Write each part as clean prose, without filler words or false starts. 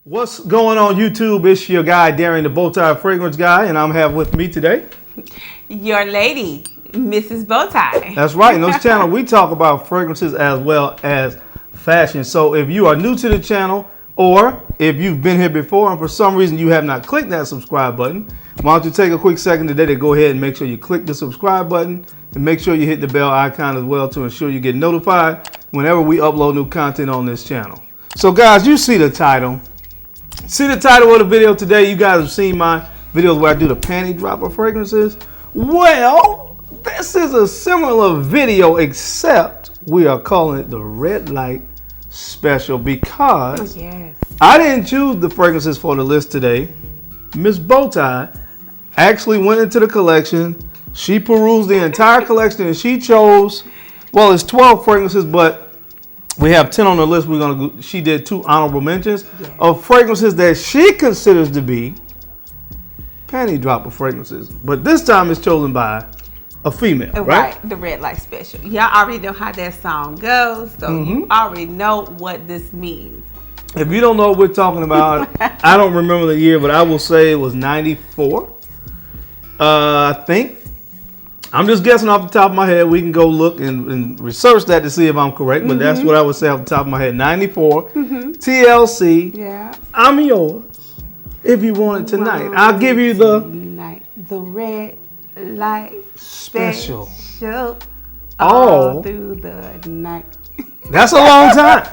What's going on YouTube? It's your guy, Darren the Bowtie Fragrance Guy, and I'm have with me today your lady, Mrs Bowtie. That's right. In this channel, we talk about fragrances as well as fashion. So if you are new to the channel, or if you've been here before and for some reason you have not clicked that subscribe button, why don't you take a quick second today to go ahead and make sure you click the subscribe button and make sure you hit the bell icon as well to ensure you get notified whenever we upload new content on this channel. So guys, you see the title. See the title of the video today. You guys have seen my videos where I do the Pantydropper fragrances. Well, this is a similar video, except we are calling it the Red Light Special because I didn't choose the fragrances for the list today. Miss Bowtie actually went into the collection. She perused the entire collection and she chose, well, it's 12 fragrances, but we have 10 on the list. We're gonna go, she did 2 honorable mentions of fragrances that she considers to be Pantydropper fragrances. But this time it's chosen by a female, right? The Red Light Special. Y'all already know how that song goes, so you already know what this means. If you don't know what we're talking about, I don't remember the year, but I will say it was 94. I think. I'm just guessing off the top of my head. We can go look and research that to see if I'm correct, but that's what I would say off the top of my head. 94, TLC. Yeah. I'm yours if you want it tonight. I'll give you the Red Light Special. All through the night. That's a long time.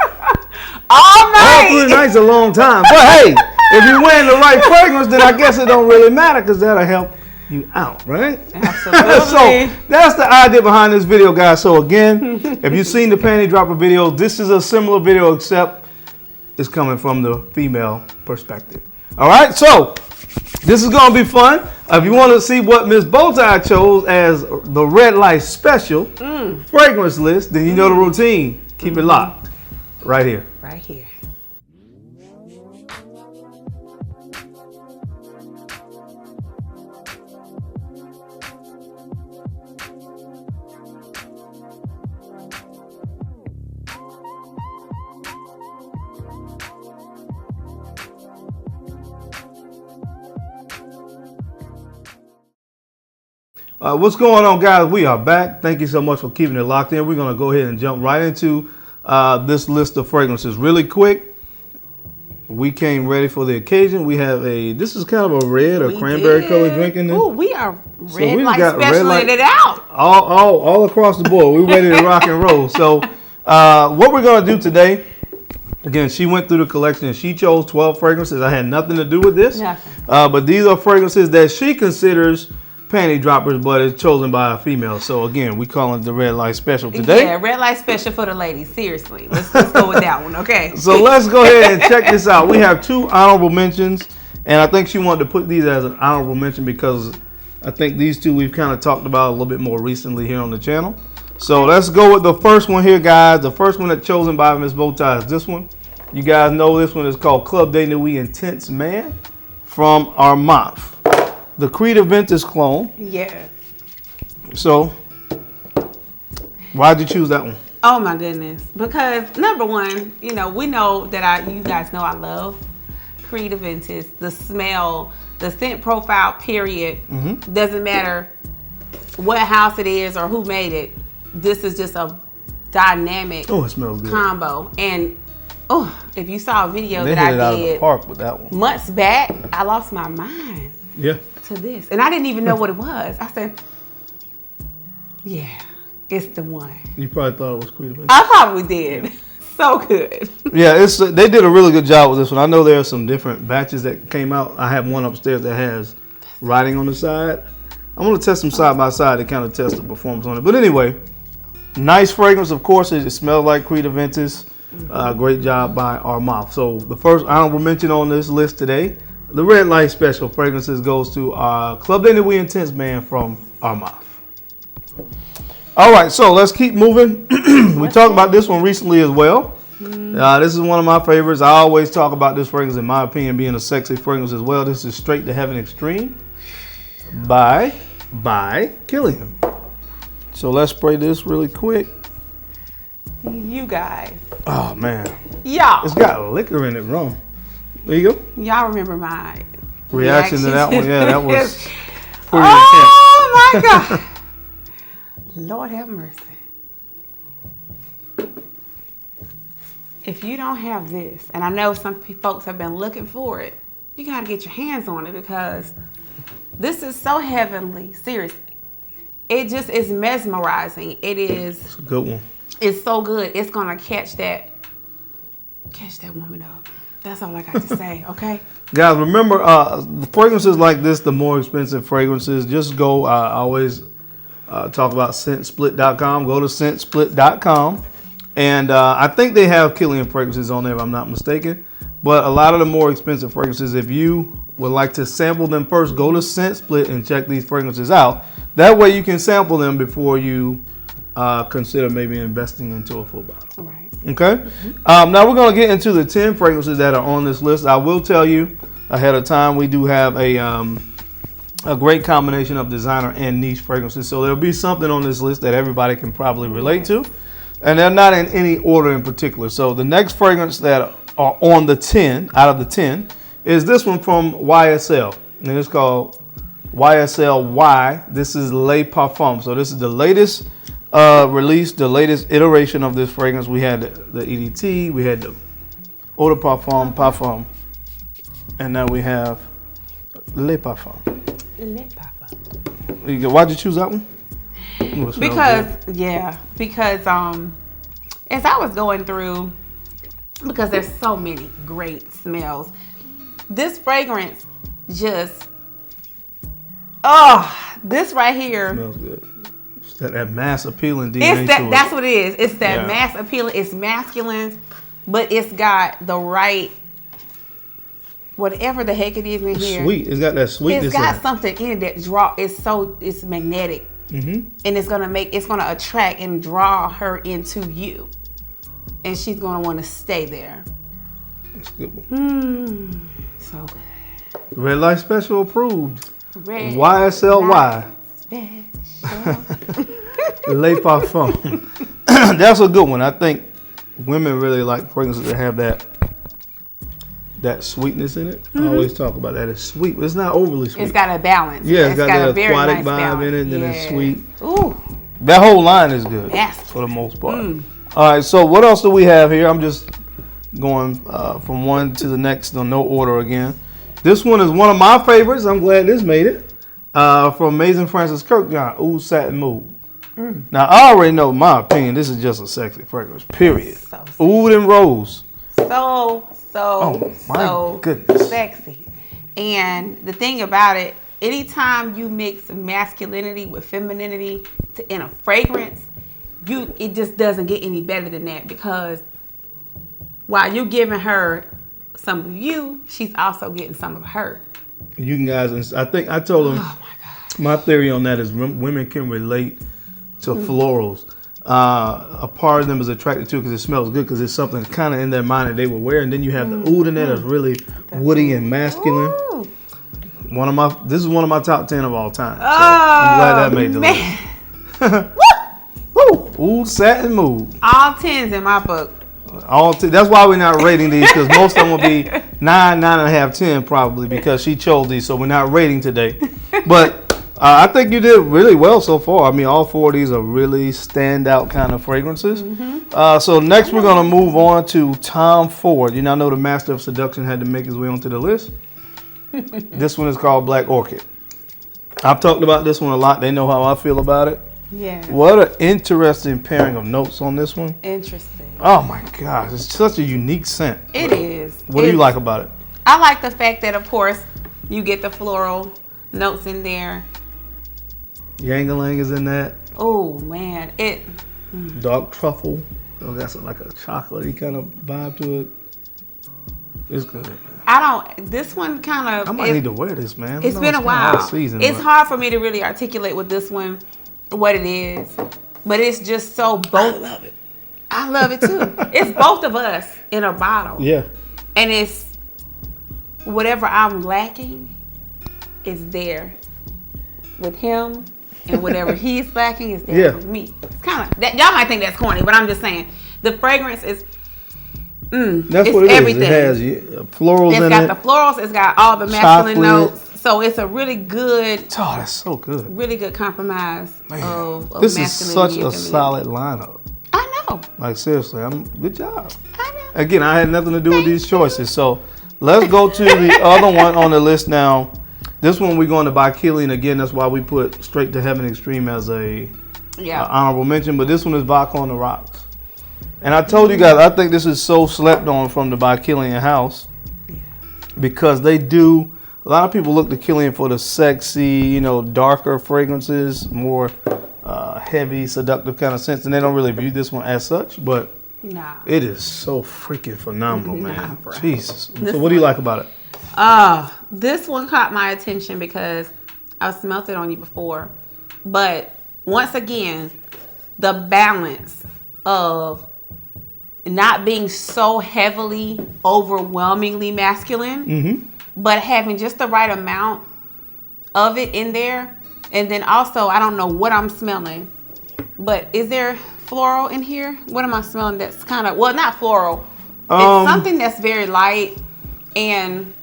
All night. All through the night's a long time. But hey, if you're wearing the right fragrance, then I guess it don't really matter because that'll help you out, right? Absolutely. So that's the idea behind this video, guys. So again, if you've seen the Pantydropper video, this is a similar video, except it's coming from the female perspective. All right, so this is gonna be fun. If you want to see what Miss Bowtie chose as the Red Light Special fragrance list, then you know the routine. Keep it locked right here. Right here. What's going on, guys? We are back. Thank you so much for keeping it locked in. We're going to go ahead and jump right into this list of fragrances really quick. We came ready for the occasion. We have this is kind of a red or cranberry color drink in there. Oh, we are Red Light specialing it out. All across the board. We're ready to rock and roll. So what we're going to do today, again, she went through the collection and she chose 12 fragrances. I had nothing to do with this. But these are fragrances that she considers Pantydroppers, but it's chosen by a female. So again, we call it the Red Light Special today. Yeah, Red Light Special for the ladies. Seriously, let's go with that one. Okay. So let's go ahead and check this out. We have 2 honorable mentions, and I think she wanted to put these as an honorable mention because I think these 2 we've kind of talked about a little bit more recently here on the channel. So let's go with the first one here, guys. The first one that's chosen by Miss Bowtie is this one. You guys know this one is called Club de Nuit Intense Man from Homme, the Acqu Di Gio clone. Yeah. So, why'd you choose that one? Oh my goodness! Because number one, you know, we know that you guys know I love Acqu Di Gio. The smell, the scent profile, period. Doesn't matter what house it is or who made it. This is just a dynamic it smells good. Combo. And if you saw a video they that hit it I out of did the park with that one. months back, I lost my mind. Yeah. To this, and I didn't even know what it was. I said, "Yeah, it's the one." You probably thought it was Acqu Di Gio. I probably did. So good. Yeah, they did a really good job with this one. I know there are some different batches that came out. I have one upstairs that has writing on the side. I'm gonna test them side by side to kind of test the performance on it. But anyway, nice fragrance. Of course, it smells like Acqu Di Gio. Great job by Homme. So the first honorable mention on this list today, the Red Light Special fragrances, goes to Club de Nuit Intense Man from Homme. All right, so let's keep moving. We talked about this one recently as well. This is one of my favorites. I always talk about this fragrance, in my opinion, being a sexy fragrance as well. This is Straight to Heaven Extreme by Killian. So let's spray this really quick. You guys. Oh man. Y'all. It's got liquor in it, rum. There you go. Y'all remember my Reaction to that one? Yeah, that was pretty oh my God. Lord have mercy. If you don't have this, and I know some folks have been looking for it, you got to get your hands on it because this is so heavenly. Seriously. It just is mesmerizing. It is. It's a good one. It's so good. It's going to catch that woman up. That's all I got to say, okay? Guys, remember, the fragrances like this, the more expensive fragrances, just go, I always talk about scentsplit.com. Go to scentsplit.com. And I think they have Killian fragrances on there, if I'm not mistaken. But a lot of the more expensive fragrances, if you would like to sample them first, go to ScentSplit and check these fragrances out. That way you can sample them before you consider maybe investing into a full bottle. Right. Okay? Now we're going to get into the 10 fragrances that are on this list. I will tell you ahead of time, we do have a great combination of designer and niche fragrances. So there'll be something on this list that everybody can probably relate to. And they're not in any order in particular. So the next fragrance that are on the 10, out of the 10, is this one from YSL. And it's called YSL Y. This is Le Parfum. So this is the latest release, the latest iteration of this fragrance. We had the EDT, we had the Eau de Parfum, and now we have Le Parfum. Le Parfum. Why'd you choose that one? Because as I was going through, because there's so many great smells, this fragrance just, this right here smells good. It's that mass appealing DNA. That's what it is. It's that mass appealing. It's masculine, but it's got the right, whatever the heck it is in here. Sweet. It's got that sweetness. It's got something in it that it's magnetic. Mm-hmm. And it's gonna attract and draw her into you, and she's gonna want to stay there. That's a good one. So good. Red Light Special approved. Red YSLY. Le Parfum. That's a good one. I think women really like fragrances that have that sweetness in it. I always talk about that. It's sweet, but it's not overly sweet. It's got a balance. Yeah, it's got that a very aquatic nice vibe balance. in it, then it's sweet. Ooh. That whole line is good for the most part. All right, so what else do we have here? I'm just going from one to the next, no order again. This one is one of my favorites. I'm glad this made it. From Maison Francis Kurkdjian, Oud Satin Mood. Now, I already know my opinion. This is just a sexy fragrance, period. So Oud and Rose. So goodness. Sexy. And the thing about it, anytime you mix masculinity with femininity in a fragrance, it just doesn't get any better than that, because while you're giving her some of you, she's also getting some of her. You guys, I think I told them, oh my God, my theory on that is women can relate to florals. A part of them is attracted to it because it smells good, because it's something kind of in their mind that they would wear. And then you have the oud in there that's really woody and masculine. Ooh. This is one of my top 10 of all time. So I'm glad that made the list. Woo! Oud Satin Mood. All 10s in my book. That's why we're not rating these, because most of them will be 9, 9.5, 10 probably, because she chose these. So we're not rating today. But I think you did really well so far. I mean, all 4 of these are really standout kind of fragrances. So next we're going to move on to Tom Ford. You now know the master of seduction had to make his way onto the list. This one is called Black Orchid. I've talked about this one a lot. They know how I feel about it. Yeah. What an interesting pairing of notes on this one. Interesting. Oh my gosh, it's such a unique scent. It is. What do you like about it? I like the fact that, of course, you get the floral notes in there. Ylang-ylang is in that. Oh man, Dark truffle. So that's like a chocolatey kind of vibe to it. It's good, man. This one kind of. I might need to wear this, man. It's been a while. Season, it's hard for me to really articulate with this one what it is, but it's just so both. I love it. I love it too. It's both of us in a bottle. Yeah. And it's whatever I'm lacking is there with him, and whatever he's lacking is there with me. It's kind of that. Y'all might think that's corny, but I'm just saying the fragrance is. That's it's what it is. everything. It has florals in it. It's got the florals. It's got all the masculine Chocolate. notes. So it's a really good. Oh, that's so good. Really good compromise of This is masculinity such a solid lineup. I know. Like seriously, good job. I know. Again, I had nothing to do with these choices. So let's go to the other one on the list now. This one we're going to buy Killian again. That's why we put Straight to Heaven Extreme as a honorable mention. But this one is Vodka on the Rocks. And I told you guys, I think this is so slept on from the By Killian house because they do. A lot of people look to Killian for the sexy, darker fragrances, more heavy, seductive kind of sense, and they don't really view this one as such. But it is so freaking phenomenal, man. Bro. Jesus. So what do you like about it? This one caught my attention because I've smelt it on you before. But once again, the balance of not being so heavily, overwhelmingly masculine, but having just the right amount of it in there. And then also, I don't know what I'm smelling, but is there floral in here? What am I smelling that's kind of, well, not floral. It's something that's very light and...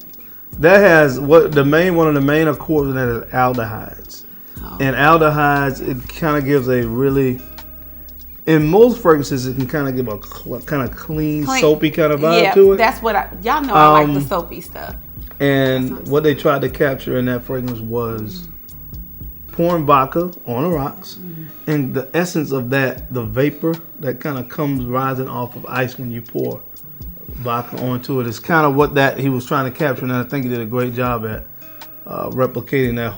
That has one of the main accords in that is aldehydes. And aldehydes, it kind of gives a really, in most fragrances, it can kind of give a kind of clean, soapy kind of vibe to it. That's what y'all know. I like the soapy stuff. And what they tried to capture in that fragrance was pouring vodka on the rocks, and the essence of that, the vapor that kind of comes rising off of ice when you pour vodka onto it, is kind of what that he was trying to capture, and I think he did a great job at replicating that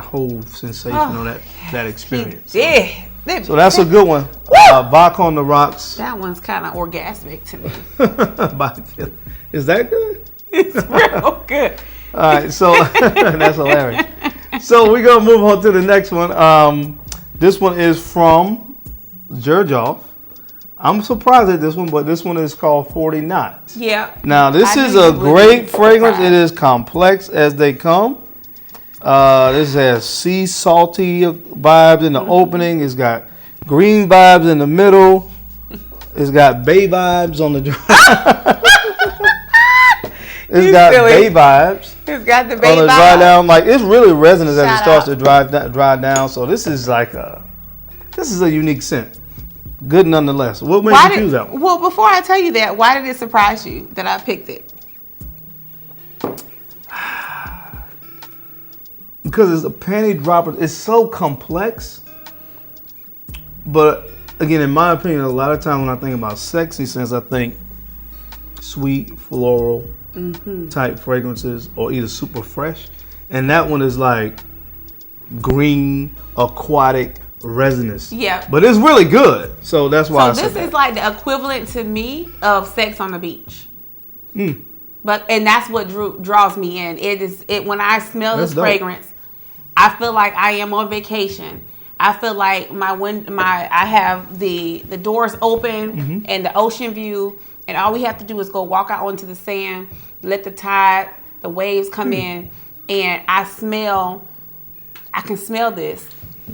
whole sensation or that experience. Yeah. So that's a good one. Vodka on the Rocks. That one's kind of orgasmic to me. Is that good? It's real good. All right, so that's hilarious. So we're gonna move on to the next one. This one is from Xerjoff. I'm surprised at this one, but this one is called 40 Knots. Yeah. Now this is a great fragrance. It is complex as they come. This has sea salty vibes in the opening. It's got green vibes in the middle. It's got bay vibes on the dry. It's got bay vibes. It's got the bay on the vibes. dry down. Like it's really resinous as it starts to dry down. So this is a unique scent. Good nonetheless. What made you choose that one? Well, before I tell you that, why did it surprise you that I picked it? Because it's a Pantydropper. It's so complex. But again, in my opinion, a lot of times when I think about sexy scents, I think sweet, floral type fragrances, or either super fresh. And that one is like green, aquatic, resinous. Yeah. But it's really good. So that's why So this is like the equivalent to me of Sex on the Beach. And that's what draws me in. When I smell this fragrance, I feel like I am on vacation. I feel like I have the doors open and the ocean view, and all we have to do is go walk out onto the sand, let the waves come in, and I can smell this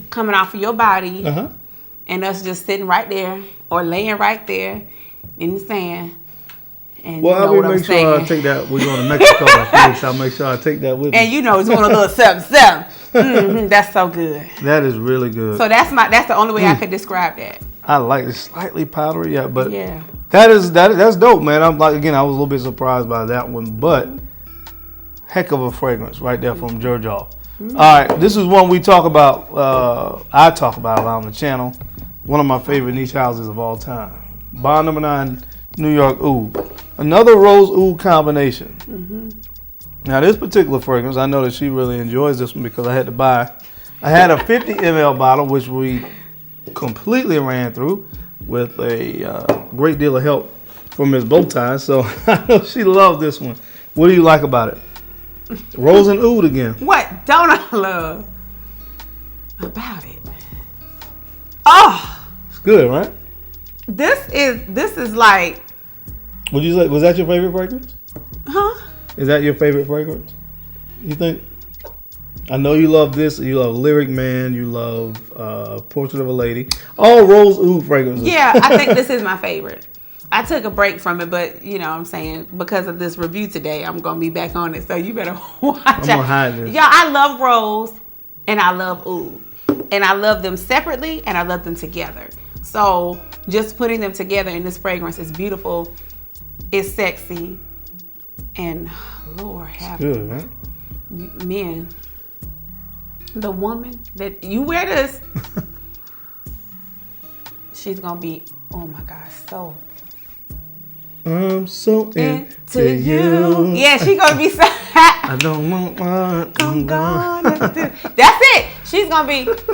coming off of your body, and us just sitting right there or laying right there in the sand. And well, I will make sure I take that. We're going to Mexico in a few weeks. I'll make sure I take that with me. And it's doing a little 7-7. That's so good. That is really good. So that's the only way I could describe that. I like it. Slightly powdery, but that's dope, man. I'm like, again, I was a little bit surprised by that one, but heck of a fragrance right there from Xerjoff. All right, this is one we talk about. I talk about a lot on the channel. One of my favorite niche houses of all time. Bond number 9, New York Oud. Another rose oud combination. Now this particular fragrance, I know that she really enjoys this one because I had a 50 ml bottle, which we completely ran through with a great deal of help from Mrs Bowtie. So I know she loved this one. What do you like about it? Rose and oud again. What don't I love about it? Oh, it's good, right? This is like. Would you say, was that your favorite fragrance? Huh? Is that your favorite fragrance? You think? I know you love this. You love Lyric Man. You love Portrait of a Lady. All rose oud fragrances. Yeah, I think this is my favorite. I took a break from it, but you know what I'm saying, because of this review today, I'm going to be back on it. So you better watch out. I'm going to hide this. Y'all, I love rose and I love oud. And I love them separately and I love them together. So just putting them together in this fragrance is beautiful. It's sexy. And Lord have good, right? Men, the woman that you wear this, she's going to be, oh my gosh, so. I'm so into you. Yeah, she's going to be so. I don't want what I'm gonna do. That's it. She's going to be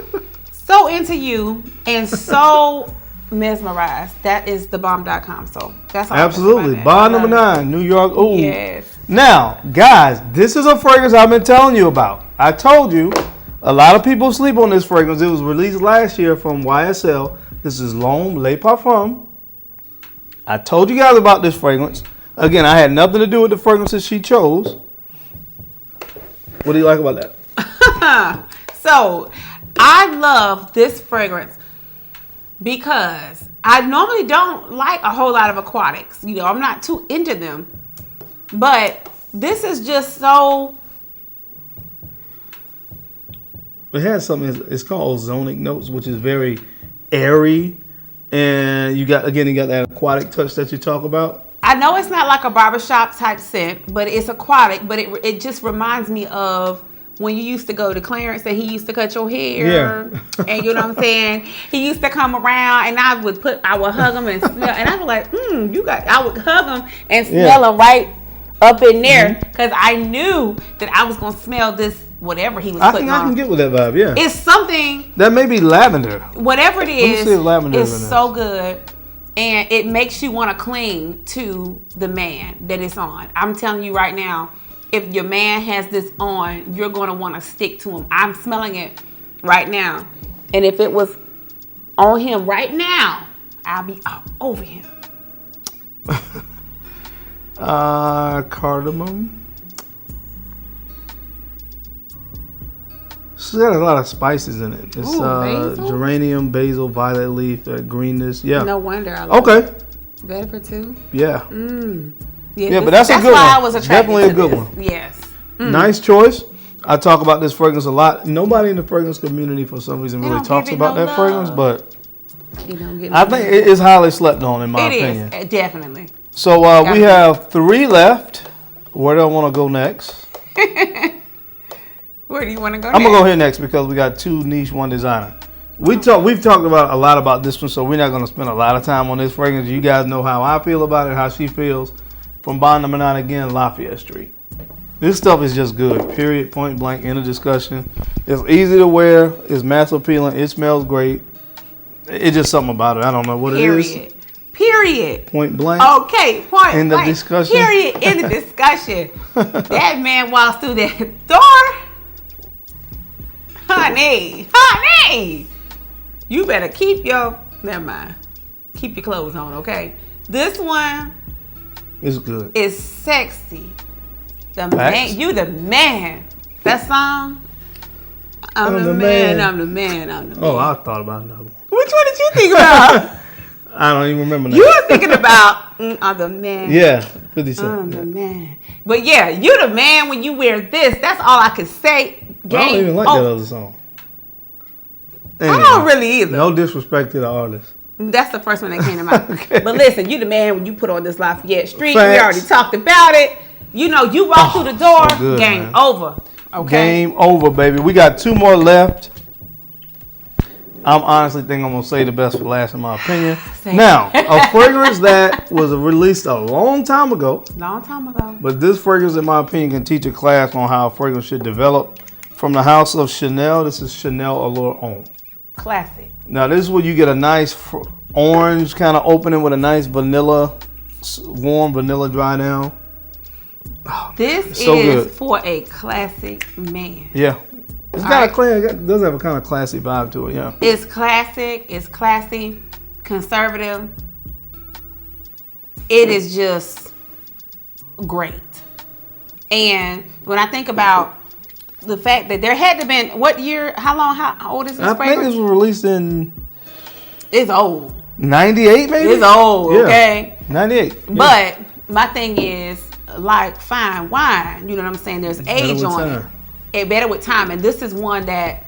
so into you and so mesmerized. That is thebomb.com. So that's all. Absolutely. Bond number 9, New York Oud. Yes. Now, guys, this is a fragrance I've been telling you about. I told you a lot of people sleep on this fragrance. It was released last year from YSL. This is L'Homme Le Parfum. I told you guys about this fragrance. Again, I had nothing to do with the fragrances she chose. What do you like about that? So, I love this fragrance because I normally don't like a whole lot of aquatics. You know, I'm not too into them. But this is just so... It has something, it's called ozonic notes, which is very airy. And you got that aquatic touch that you talk about. I know it's not like a barbershop type scent, but it's aquatic. But it just reminds me of when you used to go to Clarence and he used to cut your hair. Yeah. And you know what I'm saying? He used to come around and I would hug him and smell. And I was like, I would hug him and smell him right up in there. Because I knew that I was going to smell this, whatever he was putting on. I can get with that vibe, yeah. It's something. That may be lavender. Whatever it is, lavender it's so good. And it makes you want to cling to the man that it's on. I'm telling you right now, if your man has this on, you're going to want to stick to him. I'm smelling it right now. And if it was on him right now, I'll be all over him. Cardamom. It's got a lot of spices in it. It's geranium, basil, violet leaf, that greenness. Yeah. No wonder I love it. Vetiver too? Yeah. Yeah, but that's a good one. Why I was attracted Definitely to a good this. one. Yes. Nice choice. I talk about this fragrance a lot. Nobody in the fragrance community for some reason really talks about that fragrance, but I think it is highly slept on in my opinion. It is, definitely. So we have 3 left. Where do I want to go next? Where do you want to go next? I'm going to go here next because we got 2 niche, 1 designer. We've talked about a lot about this one, so we're not going to spend a lot of time on this fragrance. You guys know how I feel about it, how she feels. From bond number 9 again, Lafayette Street. This stuff is just good. Period. Point blank. End of discussion. It's easy to wear. It's mass appealing. It smells great. It's just something about it. I don't know what it is. Period. Point blank. Okay. Point End blank. of discussion. Period. End of discussion. That man walks through that door. Honey. You better never mind. Keep your clothes on, okay? This one is good. It's sexy. You the man. That song. I'm the man. Oh, I thought about another one. Which one did you think about? I don't even remember. You were thinking about I'm the man. Yeah, 50 Cent. I'm the man. But yeah, you the man when you wear this. That's all I can say. I don't even like that other song. Anyway, I don't really either. No disrespect to the artist. That's the first one that came to mind. Okay. But listen, you the man when you put on this Lafayette Street. Facts. We already talked about it. You know, you walk through the door, so good, game over. Okay. Game over, baby. We got 2 more left. I'm honestly think I'm going to say the best for last in my opinion. Now, a fragrance that was released a long time ago. But this fragrance, in my opinion, can teach a class on how a fragrance should develop. From the house of Chanel, this is Chanel Allure Homme. Classic. Now, this is where you get a nice orange kind of opening with a nice vanilla, warm vanilla dry down. Oh, this is so good for a classic man. Yeah. It's got it does have a kind of classy vibe to it, yeah. It's classic, it's classy, conservative. It is just great. And when I think about the fact that there had to been, what year, how old is this fragrance? I think this was released in... It's old. 98 maybe? It's old, Yeah. okay? 98. Yeah. But my thing is, like fine wine, you know what I'm saying? There's age on it. It better with time. And this is one that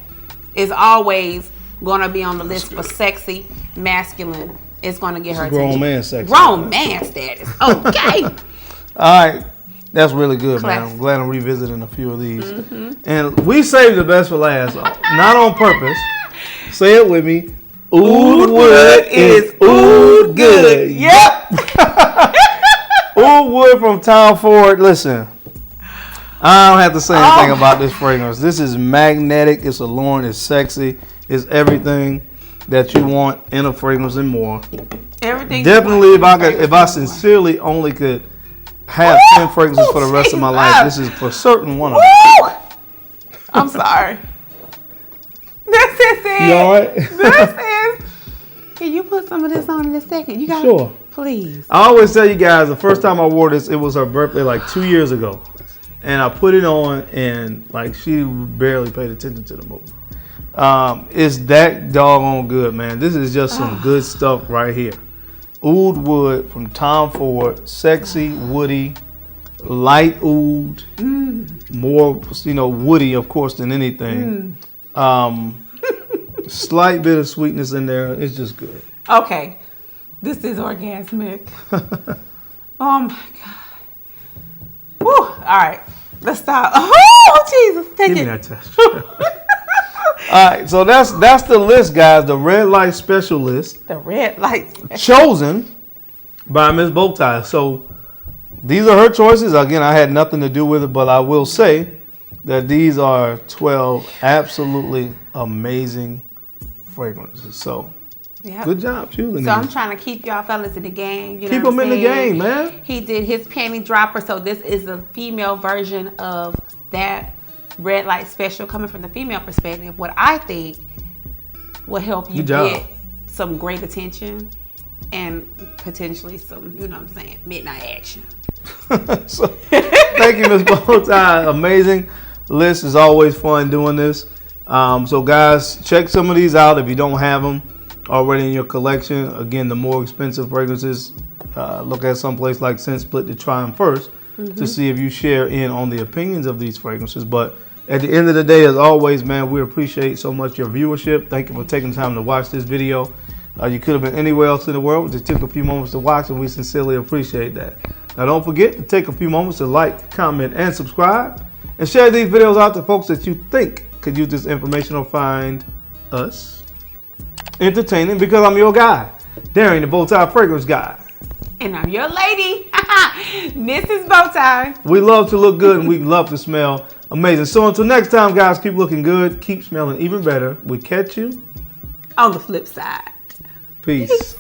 is always going to be on the list for sexy, masculine. It's going to get her attention. Grown man sexy. Grown man status. Okay. All right. That's really good, man. Classic. I'm glad I'm revisiting a few of these. And we saved the best for last. Not on purpose. Say it with me. Oud wood is oud good. Yep. Oud wood from Tom Ford. Listen, I don't have to say anything about this fragrance. This is magnetic. It's alluring. It's sexy. It's everything that you want in a fragrance and more. Everything. Definitely, if I sincerely only could have 10 fragrances for the rest of my life, this is for certain one of them. I'm sorry. This is it. You all right? This is. Can you put some of this on in a second? You got Sure. Please. I always tell you guys, the first time I wore this, it was her birthday like 2 years ago. And I put it on and like she barely paid attention to the movie. It's that doggone good, man. This is just some good stuff right here. Oud wood from Tom Ford. Sexy, woody, light oud. More, woody, of course, than anything. Slight bit of sweetness in there. It's just good. Okay. This is orgasmic. Oh my God. Woo. All right. Let's stop. Oh, Jesus. Take Give me it. that test. All right. So that's the list, guys. The red light special list. The red lights. Chosen by Mrs Bowtie. So these are her choices. Again, I had nothing to do with it, but I will say that these are 12 absolutely amazing fragrances. So Yep. good job choosing So I'm these. trying to keep y'all fellas in the game. You know Keep what them I'm in the saying? game, man. He did his Pantydropper, so this is a female version of that red light special coming from the female perspective. What I think will help you Good job. get some great attention and potentially some, you know what I'm saying, midnight action. So, thank you, Ms. Bowtie. Amazing list. Is always fun doing this. So guys, check some of these out if you don't have them already in your collection. Again, the more expensive fragrances, look at some place like Scent Split to try them first to see if you share in on the opinions of these fragrances. But at the end of the day, as always, man, we appreciate so much your viewership. Thank you for taking time to watch this video. You could have been anywhere else in the world. Just took a few moments to watch, and we sincerely appreciate that. Now, don't forget to take a few moments to like, comment, and subscribe, and share these videos out to folks that you think could use this information or find us entertaining, because I'm your guy, Darren, the Bowtie Fragrance Guy. And I'm your lady, Mrs. Bowtie. We love to look good and we love to smell amazing. So until next time, guys, keep looking good, keep smelling even better. We catch you On the flip side. Peace.